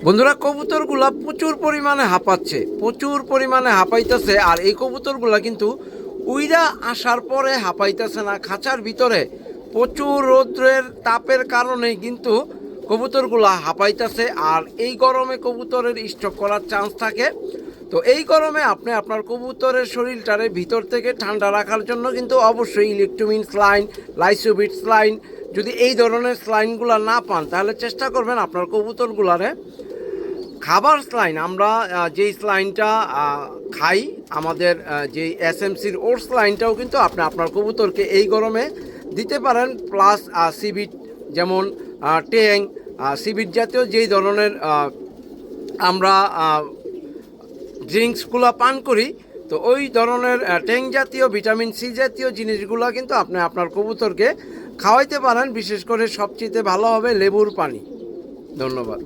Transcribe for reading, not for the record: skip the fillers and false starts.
বন্ধুরা, কবুতরগুলা প্রচুর পরিমাণে হাঁপাচ্ছে, প্রচুর পরিমাণে হাঁপাইতেছে। আর এই কবুতরগুলা কিন্তু উইরা আসার পরে হাঁপাইতেছে না, খাঁচার ভিতরে প্রচুর রৌদ্রের তাপের কারণে কিন্তু কবুতরগুলা হাঁপাইতেছে। আর এই গরমে কবুতরের স্ট্রোক করার চান্স থাকে। তো এই গরমে আপনি আপনার কবুতরের শরীরটারে ভিতর থেকে ঠান্ডা রাখার জন্য কিন্তু অবশ্যই ইলেকট্রোমিন স্লাইন, লাইসোবিট স্লাইন, যদি এই ধরনের স্লাইনগুলো না পান তাহলে চেষ্টা করবেন আপনার কবুতরগুলারে খাবার স্লাইন, আমরা যেই স্লাইনটা খাই, আমাদের যেই এসএমসির ওটস স্লাইনটাও কিন্তু আপনি আপনার কবুতরকে এই গরমে দিতে পারেন। প্লাস সিবিট, যেমন ট্যাং, সিবিট জাতীয় যেই ধরনের আমরা ড্রিঙ্কসগুলো পান করি, তো ওই ধরনের ট্যাং জাতীয়, ভিটামিন সি জাতীয় জিনিসগুলো কিন্তু আপনি আপনার কবুতরকে খাওয়াইতে পারেন। বিশেষ করে সবচেয়ে ভালো হবে লেবুর পানি। ধন্যবাদ।